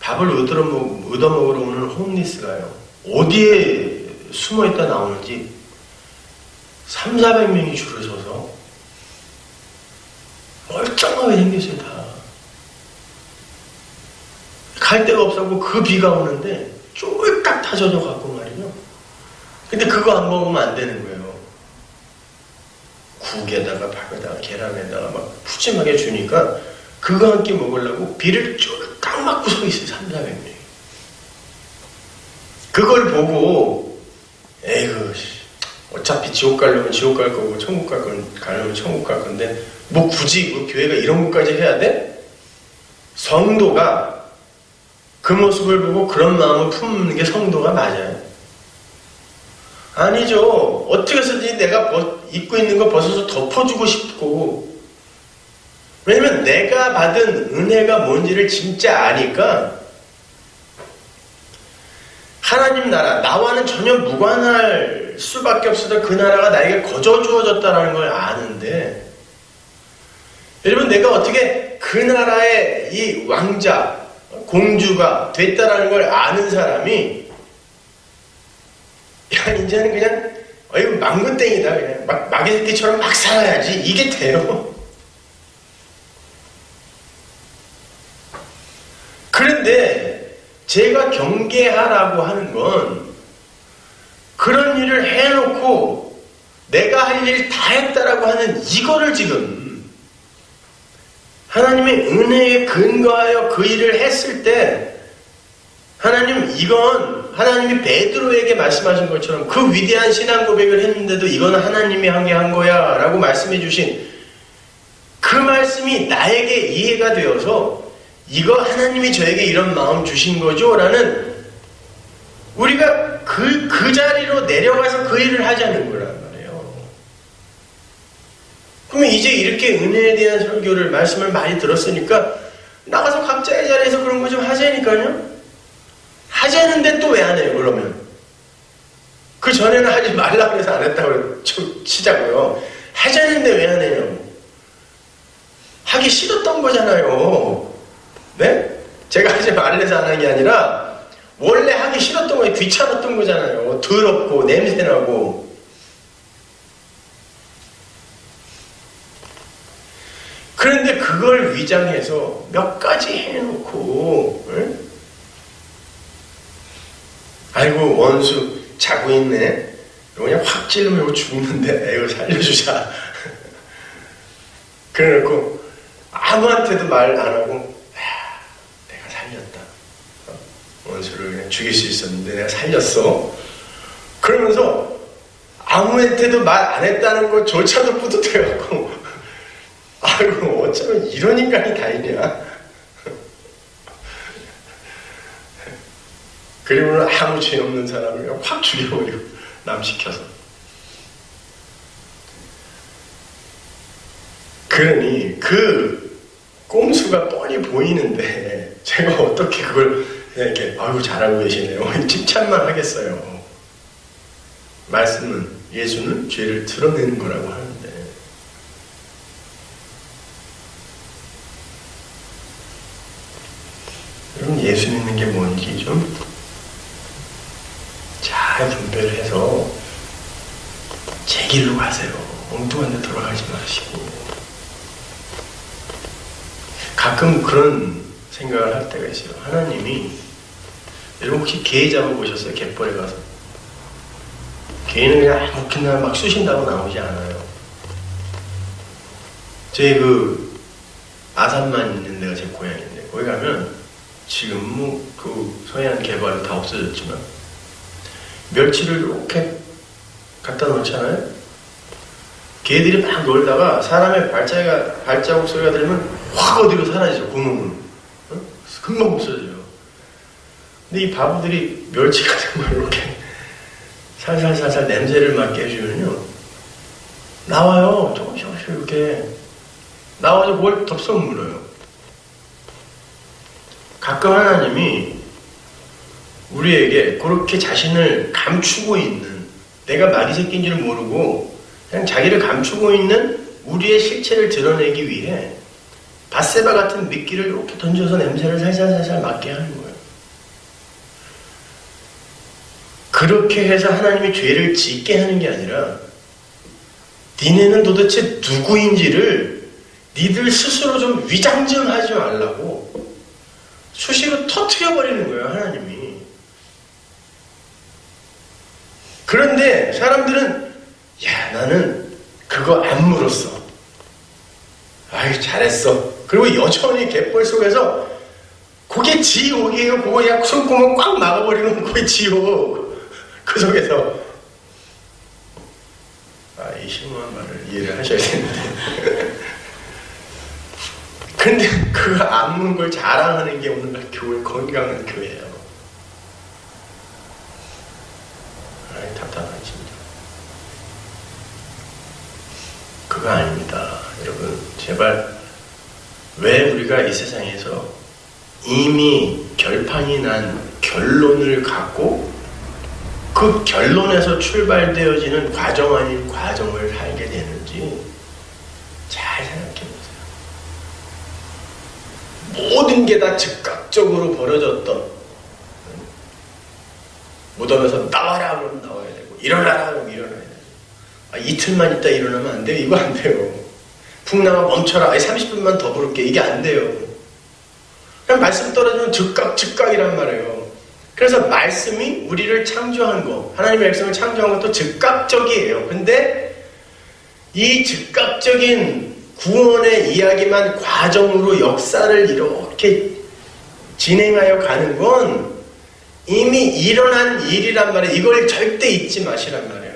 밥을 얻어먹으러 오는 홈리스가요, 어디에 숨어있다 나오는지 300~400명이 줄을 서서 멀쩡하게 생겼어요. 다 갈 데가 없었고 그 비가 오는데 쫄딱 다 젖어갖고 말이죠. 근데 그거 안 먹으면 안 되는 거예요. 국에다가 밥에다가 계란에다가 막 푸짐하게 주니까 그거 함께 먹으려고 비를 쫄딱 맞고 서 있어요. 300~400명이. 그걸 보고 에이그 어차피 지옥 가려면 지옥 갈 거고 천국 가려면 천국 갈 건데 뭐 굳이 뭐 교회가 이런 것까지 해야 돼? 성도가 그 모습을 보고 그런 마음을 품는 게 성도가 맞아요? 아니죠. 어떻게 해서든지 내가 입고 있는 거 벗어서 덮어주고 싶고, 왜냐면 내가 받은 은혜가 뭔지를 진짜 아니까 하나님 나라, 나와는 전혀 무관할 수밖에 없어서 그 나라가 나에게 거저 주어졌다는 걸 아는데, 여러분 내가 어떻게 그 나라의 이 왕자, 공주가 됐다라는 걸 아는 사람이 야 이제는 그냥 이거 망구땡이다, 그냥 마개새끼처럼 막 살아야지, 이게 돼요. 그런데 제가 경계하라고 하는 건 그런 일을 해놓고 내가 할 일 다 했다라고 하는 이거를 지금 하나님의 은혜에 근거하여 그 일을 했을 때 하나님 이건 하나님이 베드로에게 말씀하신 것처럼 그 위대한 신앙 고백을 했는데도 이건 하나님이 한 게 한 거야 라고 말씀해 주신 그 말씀이 나에게 이해가 되어서 이거 하나님이 저에게 이런 마음 주신 거죠 라는, 우리가 그 자리로 내려가서 그 일을 하자는 거란 말이에요. 그러면 이제 이렇게 은혜에 대한 설교를, 말씀을 많이 들었으니까 나가서 각자의 자리에서 그런 거 좀 하자니까요. 하자는데 또 왜 안 해요, 그러면? 그 전에는 하지 말라고 해서 안 했다고 치자고요. 하자는데 왜 안 해요? 하기 싫었던 거잖아요. 네? 제가 하지 말래서 안 한 게 아니라 원래 하기 싫었던 거예요. 귀찮았던 거잖아요. 더럽고 냄새나고. 그런데 그걸 위장해서 몇 가지 해놓고, 응? 아이고 원수 자고 있네, 그냥 확 찔르면 죽는데 이거 살려주자. 그래놓고 아무한테도 말 안 하고 내가 살렸다, 원수를 그냥 죽일 수 있었는데 내가 살렸어, 그러면서 아무한테도 말 안 했다는 것조차도 뿌듯해갖고 아이고 어쩌면 이런 인간이 다 있냐. 그리고는 아무 죄 없는 사람을 확 죽여버리고 남 시켜서. 그러니 그 꼼수가 뻔히 보이는데 제가 어떻게 그걸 이렇게 아이고 잘하고 계시네요 칭찬만 하겠어요. 말씀은, 예수는 죄를 드러내는 거라고 하는데, 여러분 예수 믿는 게 뭔지 좀 잘 분별을 해서 제 길로 가세요. 엉뚱한 데 돌아가지 마시고. 가끔 그런 생각을 할 때가 있어요. 하나님이, 여러분 혹시 개 잡아보셨어요? 갯벌에 가서. 개는 그냥 아무렇게나 막 쑤신다고 나오지 않아요. 제 그 아산만 있는 데가 제 고향인데, 거기 가면 지금 뭐 그 서해안 개발이 다 없어졌지만 멸치를 이렇게 갖다 놓잖아요. 개들이 막 놀다가 사람의 발자국 소리가 들리면 확 어디로 사라지죠. 구멍으로. 금방 없어져요. 근데 이 바보들이 멸치 같은 걸 이렇게 살살살살 냄새를 맡게 해주면요, 나와요. 조금씩 이렇게 나와서 뭘 덥석 물어요. 가끔 하나님이 우리에게 그렇게 자신을 감추고 있는, 내가 마귀새끼인 줄 모르고 그냥 자기를 감추고 있는 우리의 실체를 드러내기 위해 밧세바 같은 미끼를 이렇게 던져서 냄새를 살살살살 맡게 하는 거예요. 그렇게 해서 하나님이 죄를 짓게 하는 게 아니라 니네는 도대체 누구인지를 니들 스스로 좀 위장 좀 하지 말라고 수시로 터트려버리는 거예요, 하나님이. 그런데 사람들은 야, 나는 그거 안 물었어. 아유, 잘했어. 그리고 여전히 갯벌 속에서 그게 지옥이에요. 그거 그냥 손구멍 꽉 막아버리는 그게 지옥. 그 속에서 이 심오한 말을 이해를 하셔야 되는데 근데 그거 안 묻는 걸 자랑하는 게 오늘날 교회, 건강한 교회예요. 답답한 진짜. 그거 아닙니다. 여러분, 제발 왜 우리가 이 세상에서 이미 결판이 난 결론을 갖고 그 결론에서 출발되어지는 과정 아닌 과정을 살게 되는지 잘 생각해 보세요. 모든 게 다 즉각적으로 벌어졌던, 무덤에서 나와라 그러면 나와야 되고 일어나라 그러면 일어나야 되고, 이틀만 있다 일어나면 안 돼요. 이거 안 돼요. 풍랑아 멈춰라. 30분만 더 부를게. 이게 안 돼요. 그냥 말씀 떨어지면 즉각이란 말이에요. 그래서 말씀이 우리를 창조한 거, 하나님의 백성을 창조한 것도 즉각적이에요. 근데 이 즉각적인 구원의 이야기만 과정으로 역사를 이렇게 진행하여 가는 건 이미 일어난 일이란 말이에요. 이걸 절대 잊지 마시란 말이에요.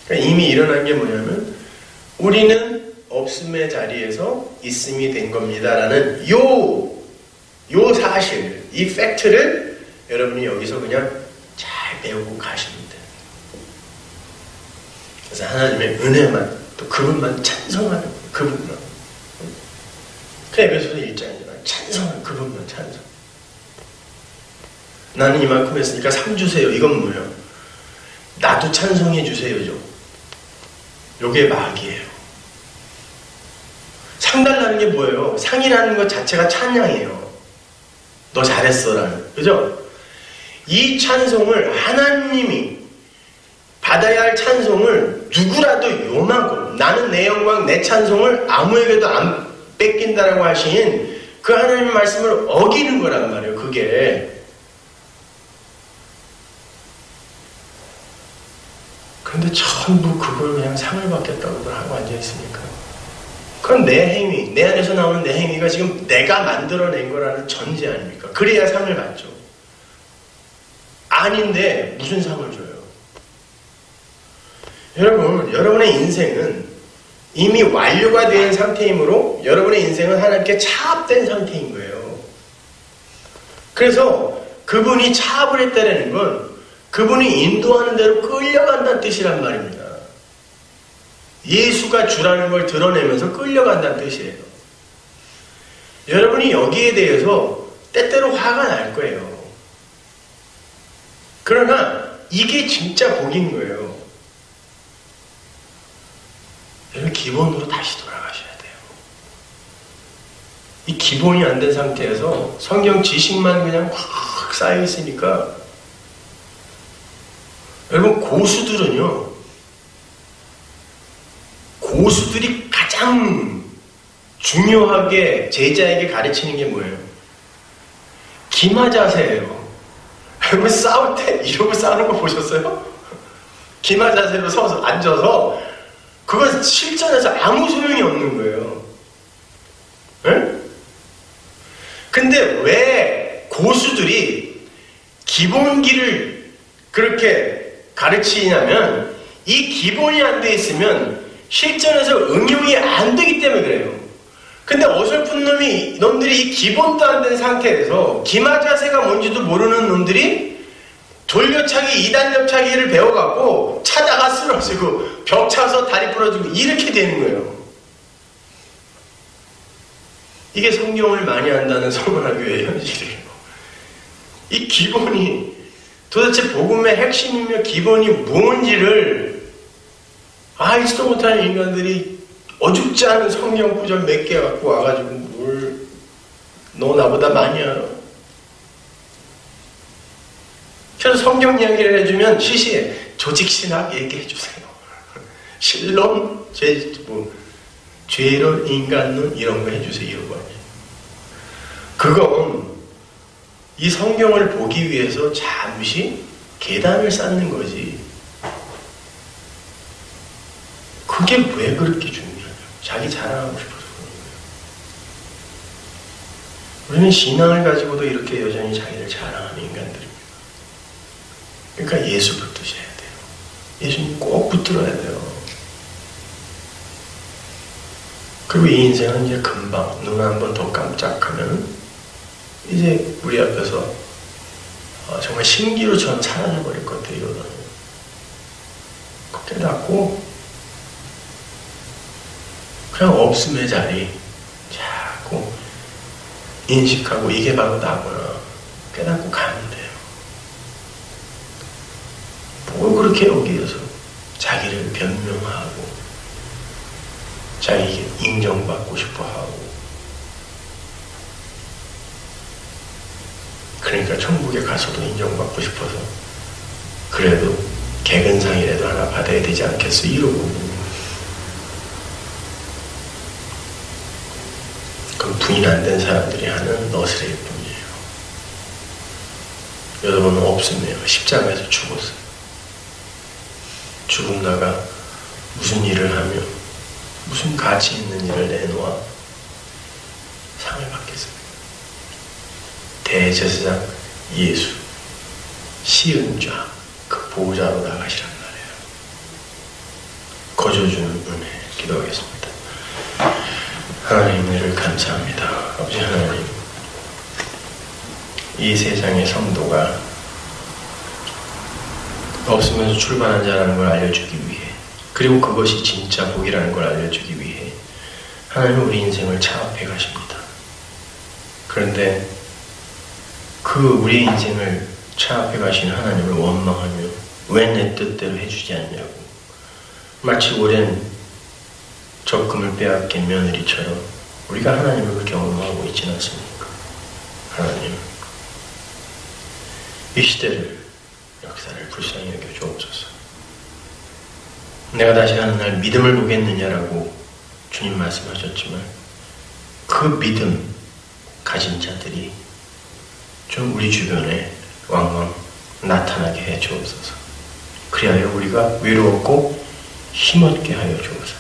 그러니까 이미 일어난 게 뭐냐면 우리는 없음의 자리에서 있음이 된 겁니다라는 요 사실, 이 팩트를 여러분이 여기서 그냥 잘 배우고 가시면 돼요. 그래서 하나님의 은혜만, 또 그분만 찬송하는 거예요. 그분만. 그 에베소서 1장이지만 찬송하는 그분만 찬송. 나는 이만큼 했으니까 상 주세요. 이건 뭐예요? 나도 찬송해 주세요죠. 요게 막이에요. 상 달라는 게 뭐예요? 상이라는 것 자체가 찬양이에요. 너 잘했어라는. 그죠? 이 찬송을 하나님이 받아야 할 찬송을 누구라도 요망고, 나는 내 영광, 내 찬송을 아무에게도 안 뺏긴다라고 하신 그 하나님의 말씀을 어기는 거란 말이에요. 그게. 근데 전부 그걸 그냥 상을 받겠다고 하고 앉아있으니까. 그건 내 행위, 내 안에서 나오는 내 행위가 지금 내가 만들어낸 거라는 전제 아닙니까? 그래야 상을 받죠. 아닌데 무슨 상을 줘요? 여러분, 여러분의 인생은 이미 완료가 된 상태이므로 여러분의 인생은 하나님께 차압된 상태인 거예요. 그래서 그분이 차압을 했다는 건 그분이 인도하는 대로 끌려간다는 뜻이란 말입니다. 예수가 주라는 걸 드러내면서 끌려간다는 뜻이에요. 여러분이 여기에 대해서 때때로 화가 날 거예요. 그러나 이게 진짜 복인 거예요. 여러분, 기본으로 다시 돌아가셔야 돼요. 이 기본이 안 된 상태에서 성경 지식만 그냥 확 쌓여 있으니까, 여러분, 고수들이 가장 중요하게 제자에게 가르치는 게 뭐예요? 기마 자세예요. 여러분, 싸울 때 이러고 싸우는 거 보셨어요? 기마 자세로 서서 앉아서 그건 실전에서 아무 소용이 없는 거예요. 네? 근데 왜 고수들이 기본기를 그렇게 가르치냐면 이 기본이 안 돼 있으면 실전에서 응용이 안 되기 때문에 그래요. 근데 어설픈 놈들이 이 기본도 안 된 상태에서 기마 자세가 뭔지도 모르는 놈들이 돌려차기, 2단 옆차기를 배워갖고 차다가 쓰러지고 벽 차서 다리 부러지고 이렇게 되는 거예요. 이게 성경을 많이 한다는 성문화교회의 현실이에요. 이 기본이 도대체 복음의 핵심이며 기본이 뭔지를 알지도 못하는 인간들이 어줍지 않은 성경 구절 몇 개 갖고 와가지고 너 나보다 많이 알아. 그래서 성경 이야기를 해주면 시시해. 조직신학 얘기해 주세요. 신론, 죄론, 인간론 이런 거 해주세요. 이런 거 아니에요. 그건 이 성경을 보기 위해서 잠시 계단을 쌓는 거지. 그게 왜 그렇게 중요하냐? 자기 자랑하고 싶어서 그런 거예요. 우리는 신앙을 가지고도 이렇게 여전히 자기를 자랑하는 인간들입니다. 그러니까 예수 붙드셔야 돼요. 예수님 꼭 붙들어야 돼요. 그리고 이 인생은 이제 금방 눈 한 번 더 깜짝하면 이제 우리 앞에서 정말 신기루처럼 사라져버릴 것 같아요. 이러다가 깨닫고 그냥 없음의 자리 자꾸 인식하고 이게 바로 나구나 깨닫고 가면 돼요. 뭘 그렇게 여기에서 자기를 변명하고 자기에게 인정받고 싶어하고 그러니까 천국에 가서도 인정받고 싶어서 그래도 개근상이라도 하나 받아야 되지 않겠어 이러고 그건 부인 안 된 사람들이 하는 너스레일 뿐이에요. 여러분은 없으면 십자가에서 죽었어요. 죽음나가 무슨 일을 하며 무슨 가치 있는 일을 내놓아 상을 받겠습니까? 대제사장 예수 시은 자 그 보호자로 나가시란 말이에요. 거저주는 은혜 기도하겠습니다. 하나님 은혜를 감사합니다. 아버지 하나님 이 세상의 성도가 없으면서 출발한 자라는 걸 알려주기 위해 그리고 그것이 진짜 복이라는 걸 알려주기 위해 하나님은 우리 인생을 차압해 가십니다. 그런데 그 우리 인생을 차압해 가신 하나님을 원망하며 왜 내 뜻대로 해주지 않냐고 마치 오랜 적금을 빼앗긴 며느리처럼 우리가 하나님을 경험하고 있지는 않습니까? 하나님 이 시대를 역사를 불쌍히 여겨 주옵소서. 내가 다시 하는 날 믿음을 보겠느냐라고 주님 말씀하셨지만 그 믿음 가진 자들이 좀 우리 주변에 왕왕 나타나게 해 주옵소서. 그리하여 우리가 위로웠고 힘없게 하여 주옵소서.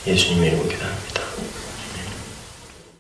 예수님의 이름으로 기도합니다.